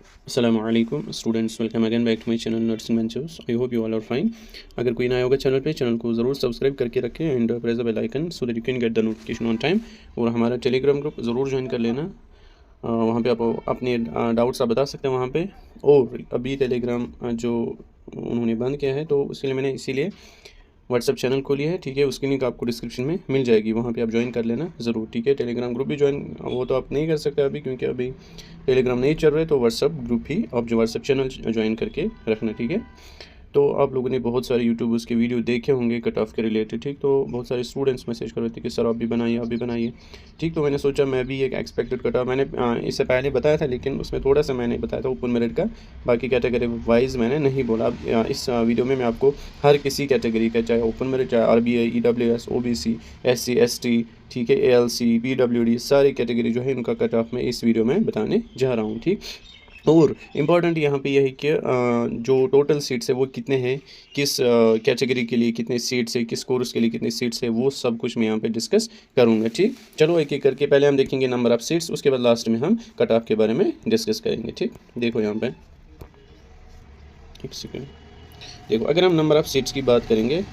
Assalamualaikum students, welcome again back to my channel Nursing Ventures. I hope you all are fine. अगर कोई नया होगा channel पे, channel को ज़रूर सब्सक्राइब करके रखें and press the bell icon so that you can get the notification on time. और हमारा टेलीग्राम ग्रुप ज़रूर ज्वाइन कर लेना। वहाँ पे आप अपने डाउट्स आप बता सकते हैं वहाँ पे। और अभी टेलीग्राम जो उन्होंने बंद किया है तो उसके लिए मैंने इसीलिए व्हाट्सएप चैनल खोली है, ठीक है। उसकी लिंक आपको डिस्क्रिप्शन में मिल जाएगी, वहाँ पे आप ज्वाइन कर लेना ज़रूर, ठीक है। टेलीग्राम ग्रुप भी ज्वाइन वो तो आप नहीं कर सकते अभी, क्योंकि अभी टेलीग्राम नहीं चल रहा है। तो व्हाट्सएप ग्रुप ही आप जो व्हाट्सएप चैनल ज्वाइन करके रखना, ठीक है। तो आप लोगों ने बहुत सारे यूट्यूबर्स के वीडियो देखे होंगे कट ऑफ के रिलेटेड, ठीक। तो बहुत सारे स्टूडेंट्स मैसेज कर रहे थे कि सर आप भी बनाइए, ठीक। तो मैंने सोचा मैं भी एक एक्सपेक्टेड कट ऑफ मैंने इससे पहले बताया था, लेकिन उसमें थोड़ा सा मैंने बताया था ओपन मेरिट का, बाकी कैटेगरी वाइज मैंने नहीं बोला। अब इस वीडियो में मैं आपको हर किसी कैटेगरी का, चाहे ओपन मेरिट, चाहे RBI, EWS, OBC, SC ST, ठीक है, ALC, PWD, सारी कैटेगरी जो है इनका कट ऑफ मैं इस वीडियो में बताने जा रहा हूँ, ठीक। और इम्पॉर्टेंट यहाँ पे यह है कि जो टोटल सीट्स है वो कितने हैं, किस कैटेगरी के लिए कितने सीट्स है, किस कोर्स के लिए कितने सीट्स है, वो सब कुछ मैं यहाँ पे डिस्कस करूँगा, ठीक। चलो एक एक करके पहले हम देखेंगे नंबर ऑफ़ सीट्स, उसके बाद लास्ट में हम कट ऑफ के बारे में डिस्कस करेंगे, ठीक। देखो यहाँ पे एक सेकेंड, देखो अगर हम नंबर ऑफ़ सीट्स की बात करेंगे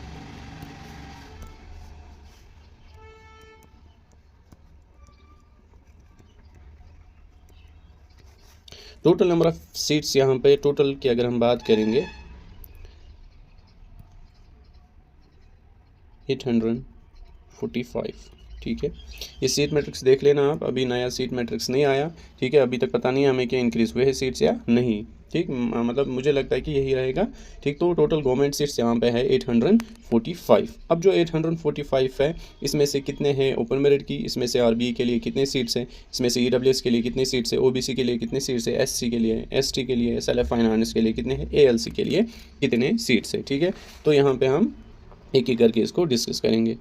टोटल नंबर ऑफ़ सीट्स यहाँ पे टोटल की अगर हम बात करेंगे 845, ठीक है। ये सीट मैट्रिक्स देख लेना आप, अभी नया सीट मैट्रिक्स नहीं आया, ठीक है। अभी तक पता नहीं हमें कि इंक्रीज़ हुए हैं सीट्स या नहीं, ठीक। मतलब मुझे लगता है कि यही रहेगा, ठीक। तो टोटल गवर्नमेंट सीट्स यहाँ पे है 845। अब जो 845 है, इसमें से कितने हैं ओपन मेरिट की, इसमें से RBI के लिए कितने सीट्स हैं, इसमें से EWS के लिए कितने सीट्स है, OBC के लिए कितने सीट्स है, SC के लिए, ST के लिए, सेल्फ फाइनेंस के लिए कितने हैं, ALC के लिए कितने सीट्स है, ठीक है। तो यहाँ पर हम एक एक करके इसको डिस्कस करेंगे।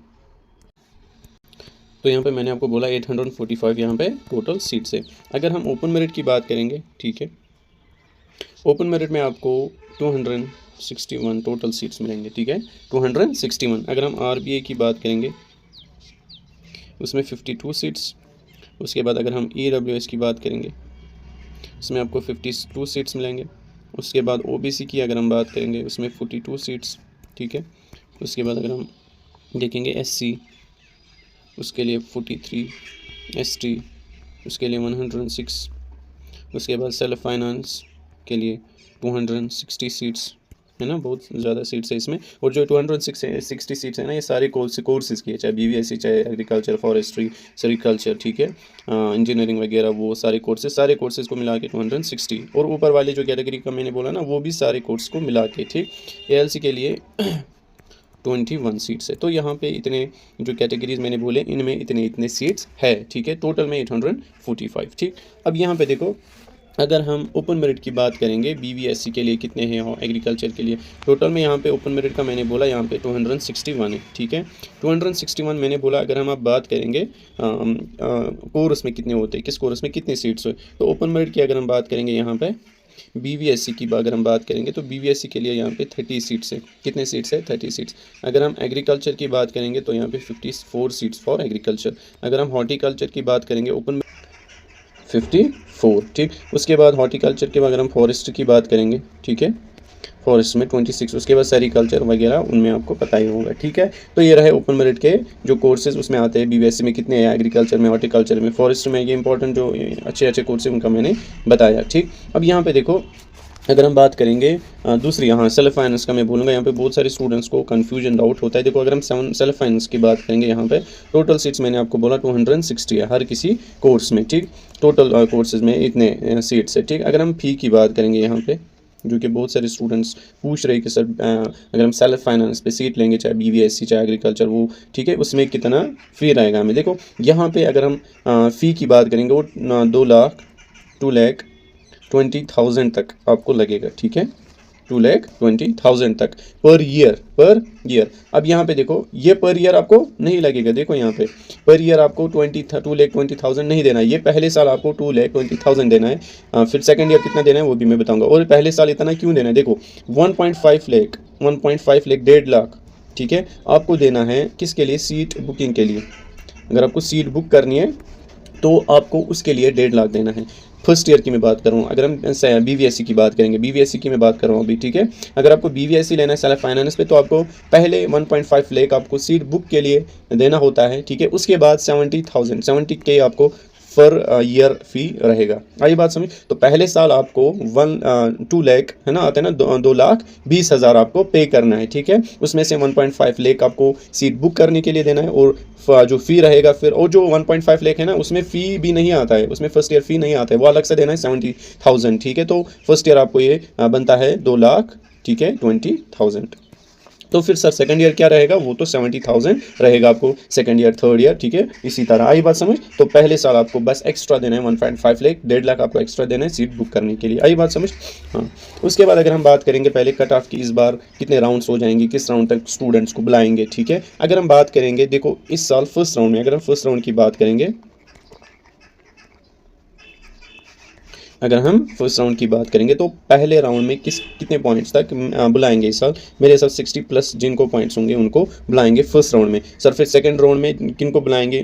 तो यहाँ पे मैंने आपको बोला 845 यहाँ पे टोटल सीट्स है। अगर हम ओपन मेरिट की बात करेंगे, ठीक है, ओपन मेरिट में आपको 261 टोटल सीट्स मिलेंगे, ठीक है, 261। अगर हम RBI की बात करेंगे उसमें 52 सीट्स। उसके बाद अगर हम EWS की बात करेंगे उसमें आपको 52 सीट्स मिलेंगे। उसके बाद OBC की अगर हम बात करेंगे उसमें 42 सीट्स, ठीक है। उसके बाद अगर हम देखेंगे SC, उसके लिए 43, ST उसके लिए 106, उसके बाद सेल्फ फाइनेंस के लिए 260 सीट्स, है ना, बहुत ज़्यादा सीट्स है इसमें। और जो 260 सीट्स है ना, ये सारे कोर्सेज़ की है, चाहे BVSC, चाहे एग्रीकल्चर, फॉरेस्ट्री, सेरिकल्चर, ठीक है, इंजीनियरिंग वगैरह, वो सारे कोर्सेज़ को मिला के 260। और ऊपर वाले जो कैटेगरी का मैंने बोला ना, वो भी सारे कोर्स को मिला के, ठीक। ALC के लिए 21 सीट्स है। तो यहाँ पे इतने जो कैटेगरीज मैंने बोले इनमें इतने सीट्स है, ठीक है। टोटल में 845, ठीक। अब यहाँ पे देखो अगर हम ओपन मेरिट की बात करेंगे, BVSC के लिए कितने हैं और एग्रीकल्चर के लिए, टोटल में यहाँ पे ओपन मेरिट का मैंने बोला यहाँ पे 261 है, ठीक है। 261 मैंने बोला। अगर हम आप बात करेंगे कोर्स में कितने होते हैं, किस कोर्स में कितने सीट्स हुए, तो ओपन मेरिट की अगर हम बात करेंगे यहाँ पे BVSC की अगर हम बात करेंगे तो BVSC के लिए यहाँ पे 30 सीट्स है। कितने सीट्स है? 30 सीट्स। अगर हम एग्रीकल्चर की बात करेंगे तो यहाँ पे 54 सीट्स फॉर एग्रीकल्चर। अगर हम हॉर्टिकल्चर की बात करेंगे ओपन 54, ठीक। उसके बाद हॉर्टिकल्चर के बाद अगर हम फॉरेस्ट की बात करेंगे, ठीक है, फॉरेस्ट में 26। उसके बाद सेरिकल्चर वगैरह उनमें आपको पता ही होगा, ठीक है। तो ये रहे ओपन मेरिट के जो कोर्सेज उसमें आते हैं। BVSC में कितने हैं, एग्रीकल्चर में, हॉर्टिकल्चर में, फॉरेस्ट में, ये इंपॉर्टेंट जो अच्छे कोर्सेज उनका मैंने बताया, ठीक। अब यहाँ पे देखो अगर हम बात करेंगे दूसरी, यहाँ सेल्फ फाइनेंस का मैं बोलूँगा, यहाँ पे बहुत सारे स्टूडेंट्स को कन्फ्यूजन डाउट होता है। देखो अगर हम सेल्फ फाइनेंस की बात करेंगे, यहाँ पे टोटल सीट्स मैंने आपको बोला 260 है हर किसी कोर्स में, ठीक। टोटल कोर्सेज में इतने सीट्स है, ठीक। अगर हम फ़ी की बात करेंगे यहाँ पे, जो कि बहुत सारे स्टूडेंट्स पूछ रहे कि सर अगर हम सेल्फ फाइनेंस पे सीट लेंगे, चाहे BVSC चाहे एग्रीकल्चर, वो ठीक है, उसमें कितना फ़ी रहेगा हमें। देखो यहाँ पे अगर हम फ़ी की बात करेंगे वो 2,20,000 तक आपको लगेगा, ठीक है, 2,20,000 तक पर ईयर। अब यहाँ पे देखो ये पर ईयर आपको नहीं लगेगा। देखो यहाँ पे पर ईयर आपको 2,20,000 नहीं देना है। ये पहले साल आपको 2,20,000 देना है। फिर सेकंड ईयर कितना देना है वो भी मैं बताऊंगा। और पहले साल इतना क्यों देना है, देखो 1.5 लाख 1.5 लाख, ठीक है, आपको देना है किसके लिए, सीट बुकिंग के लिए। अगर आपको सीट बुक करनी है तो आपको उसके लिए 1.5 लाख देना है। फर्स्ट ईयर की मैं बात कर रहा हूँ। अगर हम BVSC की बात करेंगे, BVSC की मैं बात कर रहा हूँ अभी, ठीक है। अगर आपको BVSC लेना है सेल्फ फाइनेंस पे, तो आपको पहले 1.5 लाख आपको सीट बुक के लिए देना होता है, ठीक है। उसके बाद 70K आपको पर ईयर फी रहेगा। आई बात समझ। तो पहले साल आपको 2 लाख है ना, आते हैं ना 2,20,000 आपको पे करना है, ठीक है। उसमें से 1.5 लाख आपको सीट बुक करने के लिए देना है, और जो फ़ी रहेगा फिर, और जो 1.5 लाख है ना, उसमें फ़ी भी नहीं आता है, उसमें फर्स्ट ईयर फ़ी नहीं आता है, वो अलग से देना है 70,000, ठीक है। तो फर्स्ट ईयर आपको ये बनता है 2 लाख, ठीक है, 20,000। तो फिर सर सेकंड ईयर क्या रहेगा, वो तो 70,000 रहेगा आपको सेकंड ईयर, थर्ड ईयर, ठीक है। इसी तरह आई बात समझ। तो पहले साल आपको बस एक्स्ट्रा देना है 1.5 लाख, 1.5 लाख आपको एक्स्ट्रा देना है सीट बुक करने के लिए। आई बात समझ। हाँ, उसके बाद अगर हम बात करेंगे पहले कट ऑफ की, इस बार कितने राउंड्स हो जाएंगे, किस राउंड तक स्टूडेंट्स को बुलाएंगे, ठीक है। अगर हम बात करेंगे, देखो इस साल फर्स्ट राउंड में, अगर हम फर्स्ट राउंड की बात करेंगे, अगर हम फर्स्ट राउंड की बात करेंगे, तो पहले राउंड में कितने पॉइंट्स तक बुलाएंगे इस साल, मेरे हिसाब 60 प्लस जिनको पॉइंट्स होंगे उनको बुलाएंगे फर्स्ट राउंड में। सर फिर सेकंड राउंड में किन को बुलाएंगे,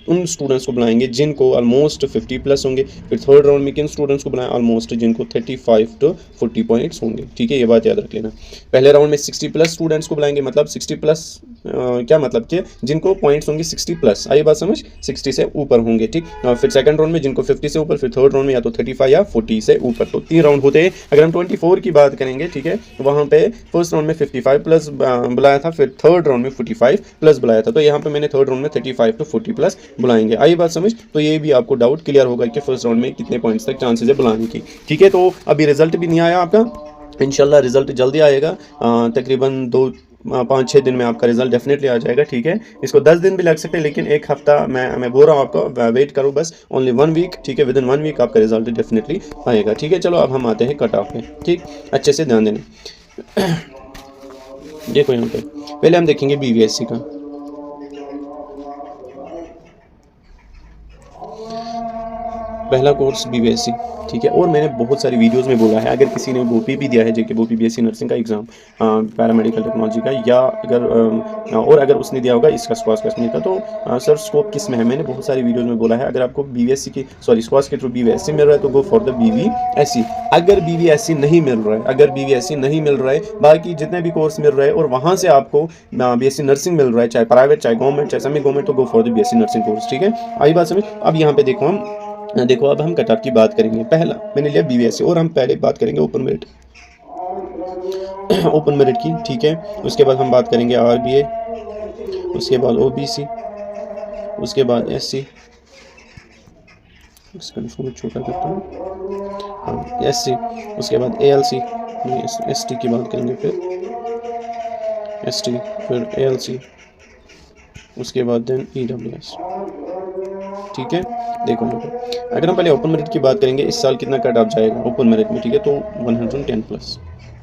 उन स्टूडेंट्स को बुलाएंगे जिनको ऑलमोस्ट 50 प्लस होंगे। फिर थर्ड राउंड में किन स्टूडेंट्स को बुलाएं, ऑलमोस्ट जिनको 35 to 40 पॉइंट्स होंगे, ठीक है। ये बात याद रख लेना। पहले राउंड में 60 प्लस स्टूडेंट्स को बुलाएंगे, मतलब 60 प्लस क्या मतलब कि जिनको पॉइंट्स होंगे 60 प्लस, आई बात समझ, 60 से ऊपर होंगे, ठीक। फिर सेकंड राउंड में जिनको 50 से ऊपर, फिर थर्ड राउंड में या तो 35 या 40 से ऊपर। तो 3 राउंड होते हैं। अगर हम 24 की बात करेंगे, ठीक है, तो वहाँ पे फर्स्ट राउंड में 55 प्लस बुलाया था, फिर थर्ड राउंड में 45 प्लस बुलाया था। तो यहाँ पे मैंने थर्ड राउंड में 35 to 40 प्लस बुलाएंगे। आई बात समझ। तो ये भी आपको डाउट क्लियर होगा कि फर्स्ट राउंड में कितने पॉइंट्स तक चांसेस है बुलाने की, ठीक है। तो अभी रिजल्ट भी नहीं आया आपका, इंशाल्लाह रिजल्ट जल्दी आएगा, तकरीबन 5-6 दिन में आपका रिजल्ट डेफिनेटली आ जाएगा, ठीक है। इसको 10 दिन भी लग सकते हैं, लेकिन एक हफ्ता मैं बोल रहा हूँ आपको, वेट करो बस, ओनली 1 वीक, ठीक है। विदिन 1 वीक आपका रिजल्ट डेफिनेटली आएगा, ठीक है। चलो अब हम आते हैं कट ऑफ पे, ठीक, अच्छे से ध्यान देना। देखो यहाँ पे पहले हम देखेंगे BVSC का। पहला कोर्स BVSC, ठीक है। और मैंने बहुत सारी वीडियोस में बोला है, अगर किसी ने बोपी भी दिया है, जेके बोपी BSc नर्सिंग का एग्ज़ाम, पैरामेडिकल टेक्नोलॉजी का, या अगर उसने दिया होगा इसका स्वास्थ्य कश्मीर का, तो सर स्कोप किस में है, मैंने बहुत सारी वीडियोस में बोला है। अगर आपको BVSC की स्वास्थ्य के थ्रू BVSC मिल रहा है तो गो फॉर द BVSC। अगर BVSC नहीं मिल रहा है, बाकी जितने भी कोर्स मिल रहे हैं और वहाँ से आपको BSc नर्सिंग मिल रहा है, चाहे प्राइवेट चाहे गवर्नमेंट चाहे सेमी गवर्नमेंट, तो go for the BSc nursing course, ठीक है। आई बात समझ। अब यहाँ पे देखो अब हम कट ऑफ की बात करेंगे। पहला मैंने लिया BVSC, और हम पहले बात करेंगे ओपन मेरिट की, ठीक है। उसके बाद हम बात करेंगे RBA, उसके बाद OBC, उसके बाद SC, इसको छोटा करता हूँ, SC, उसके बाद ALC, ST की बात करेंगे, फिर ST, फिर ALC, उसके बाद देन EWS, ठीक है। देखो अगर हम पहले ओपन मेरिट की बात करेंगे, इस साल कितना कट ऑफ जाएगा ओपन मेरिट में, ठीक है, तो 110 प्लस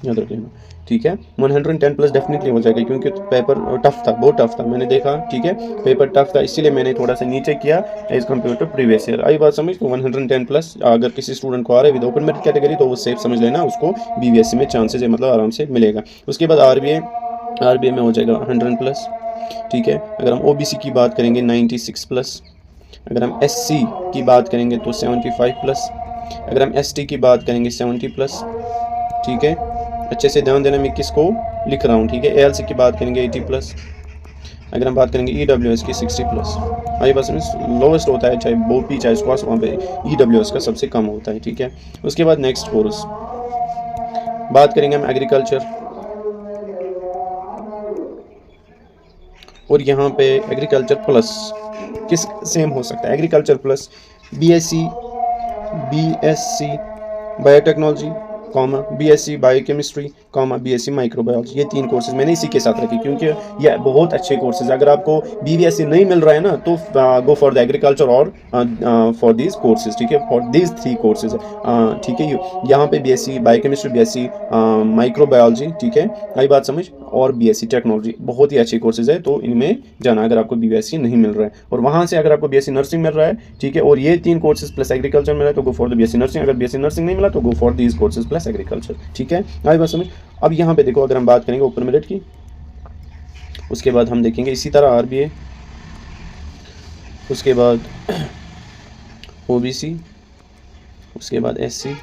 याद रख लेना, ठीक है। 110 प्लस डेफिनेटली हो जाएगा, क्योंकि पेपर टफ था, बहुत टफ था, मैंने देखा, ठीक है। पेपर टफ था, इसीलिए मैंने थोड़ा सा नीचे किया as compared to previous year. आई बात समझ। तो 110 प्लस अगर किसी स्टूडेंट को आ रहा है विद ओपन मेरिट कैटेगरी, तो वो सेफ समझ लेना, उसको BVSC में चांसेज है, मतलब आराम से मिलेगा। उसके बाद RBA में हो जाएगा 100 प्लस, ठीक है। अगर हम OBC की बात करेंगे 96 प्लस, अगर हम SC की बात करेंगे तो 75 प्लस, अगर हम ST की बात करेंगे 70 प्लस, ठीक है। अच्छे से ध्यान देना मैं किसको लिख रहा हूँ, ठीक है। ALC की बात करेंगे 80 प्लस, अगर हम बात करेंगे EWS की 60 प्लस। आई बस लोवेस्ट होता है, चाहे बोपी चाहे स्क्वाश, वहाँ पे EWS का सबसे कम होता है, ठीक है। उसके बाद नेक्स्ट कोर्स बात करेंगे हम एग्रीकल्चर, और यहाँ पे एग्रीकल्चर प्लस किस सेम हो सकता है, agriculture plus BSc biotechnology, BSc biochemistry, BSc microbiology, ये 3 कोर्सेज मैंने इसी के साथ रखे, क्योंकि ये बहुत अच्छे कोर्सेज। अगर आपको BVSc नहीं मिल रहा है ना, तो गो फॉर द एग्रीकल्चर और फॉर दीज कोर्सेज, ठीक है, फॉर दीज 3 कोर्सेज, ठीक है। यहाँ पे BSc बायोकेमिस्ट्री, BSc माइक्रोबायोलॉजी, ठीक है, आई बात समझ, और BSc टेक्नोलॉजी, बहुत ही अच्छे कोर्सेज है, तो इनमें जाना अगर आपको BVSc नहीं मिल रहा है। और वहाँ से अगर आपको BSc नर्सिंग मिल रहा है, ठीक है, और ये 3 कोर्सेज प्लस एग्रीकल्चर मिल रहा है, तो go for the BSc nursing. अगर BSc नर्सिंग नहीं मिला तो go for these courses plus agriculture, ठीक है, आई बात समझ। अब यहाँ पे देखो, अगर हम बात करेंगे ओपन मेरिट की, उसके बाद हम देखेंगे इसी तरह RBA, उसके बाद OBC, उसके बाद SC,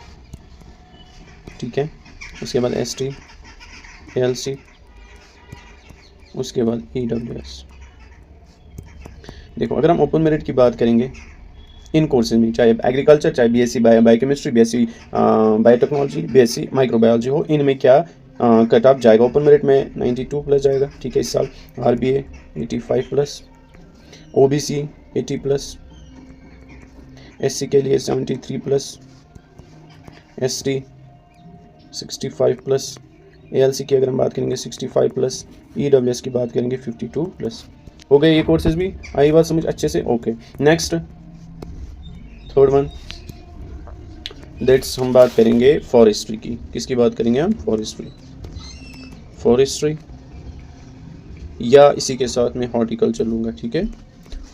ठीक है, उसके बाद ST, ALC, उसके बाद EWS। देखो अगर हम ओपन मेरिट की बात करेंगे इन कोर्सेज में, चाहे एग्रीकल्चर, चाहे BSc biochemistry, BSc biotechnology, BSc microbiology हो, इनमें क्या कट ऑफ जाएगा। ओपन मेरिट में 92 प्लस जाएगा, ठीक है इस साल। RBA 85 plus, OBC 80 plus, SC के लिए 73 प्लस, ST 65 प्लस, ALC की अगर हम बात करेंगे 65 प्लस, EWS की बात करेंगे 52 प्लस। हो गए ये कोर्सेज भी, आई बात समझ अच्छे से? Okay, next third one that's हम बात करेंगे फॉरेस्ट्री की। किसकी बात करेंगे हम? फॉरेस्ट्री या इसी के साथ में हॉर्टिकल्चर लूँगा, ठीक है,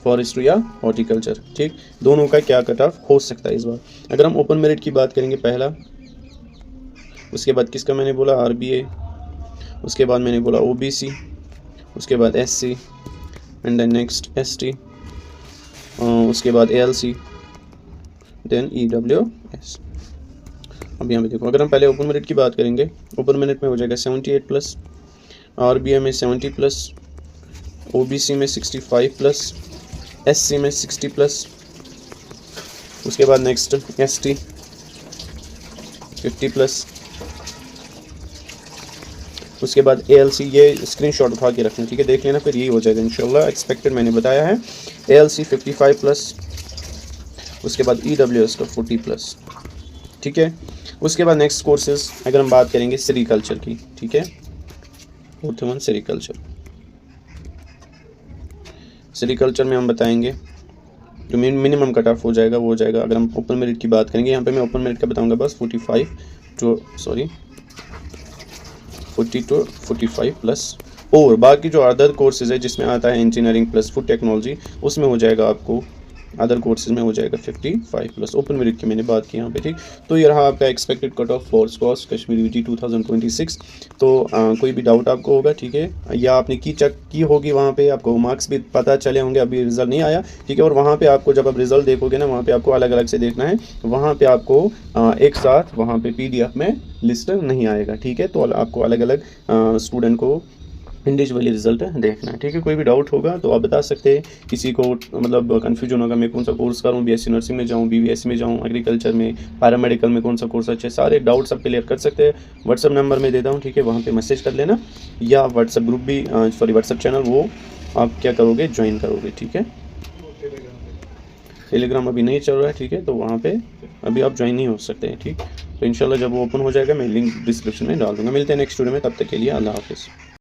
फॉरेस्ट्री या हॉर्टिकल्चर, ठीक, दोनों का क्या कट ऑफ हो सकता है इस बार। अगर हम ओपन मेरिट की बात करेंगे पहला, उसके बाद किसका मैंने बोला? RBA, उसके बाद मैंने बोला OBC, उसके बाद SC and then next ST, उसके बाद ALC, देन EWS। अब यहाँ पे देखो अगर हम पहले ओपन मेरिट की बात करेंगे, ओपन मेरिट में हो जाएगा 78 प्लस, RBA में 70 प्लस, OBC में 65 प्लस, SC में 60 प्लस, उसके बाद नेक्स्ट ST 50 प्लस, उसके बाद ALC, ये स्क्रीनशॉट उठा के रखना, ठीक है, देख लेना फिर यही हो जाएगा इंशाल्लाह, एक्सपेक्टेड मैंने बताया है। ALC 55 प्लस, उसके बाद EWS का 40 प्लस, ठीक है। उसके बाद नेक्स्ट कोर्सेज अगर हम बात करेंगे सेरिकल्चर की, ठीक है, फोर्थ वन सेरिकल्चर में हम बताएंगे जो मिनिमम कट ऑफ हो जाएगा वो हो जाएगा। अगर हम ओपन मेरिट की बात करेंगे, यहाँ पे मैं ओपन मेरिट का बताऊंगा बस 40 to 45 प्लस, और बाकी जो अदर कोर्सेज है जिसमें आता है इंजीनियरिंग प्लस फूड टेक्नोलॉजी, उसमें हो जाएगा आपको, अदर कोर्सेज में हो जाएगा 55 प्लस। ओपन मेरिट की मैंने बात की यहाँ पे, ठीक। तो ये रहा आपका एक्सपेक्टेड कट ऑफ फॉर स्कॉस कश्मीर UG 2026। तो कोई भी डाउट आपको होगा, ठीक है, या आपने की चेक की होगी, वहाँ पे आपको मार्क्स भी पता चले होंगे, अभी रिजल्ट नहीं आया, ठीक है, और वहाँ पे आपको जब आप रिजल्ट देखोगे ना, वहाँ पे आपको अलग अलग से देखना है, वहाँ पे आपको एक साथ वहाँ पे PDF में लिस्ट नहीं आएगा, ठीक है, तो आपको अलग अलग स्टूडेंट को इंडिविजुअली रिजल्ट देखना है, ठीक है। कोई भी डाउट होगा तो आप बता सकते हैं, किसी को मतलब कन्फ्यूजन होगा मैं कौन सा कोर्स करूँ, BSc नर्सिंग में जाऊँ, BVSc में जाऊँ, एग्रीकल्चर में, पैरामेडिकल में कौन सा कोर्स अच्छे, सारे डाउट्स आप क्लियर कर सकते हैं। व्हाट्सअप नंबर में देता हूँ, ठीक है, वहाँ पे मैसेज कर लेना, या व्हाट्सअप ग्रुप भी व्हाट्सअप चैनल वो आप क्या करोगे, ज्वाइन करोगे, ठीक है। टेलीग्राम अभी नहीं चल रहा है, ठीक है, तो वहाँ पे अभी आप ज्वाइन नहीं हो सकते हैं, ठीक। तो इंशाल्लाह जब वो ओपन हो जाएगा मैं लिंक डिस्क्रिप्शन में डाल दूँगा। मिलते हैं नेक्स्ट वीडियो में, तब तक के लिए अल्लाह हाफिज़।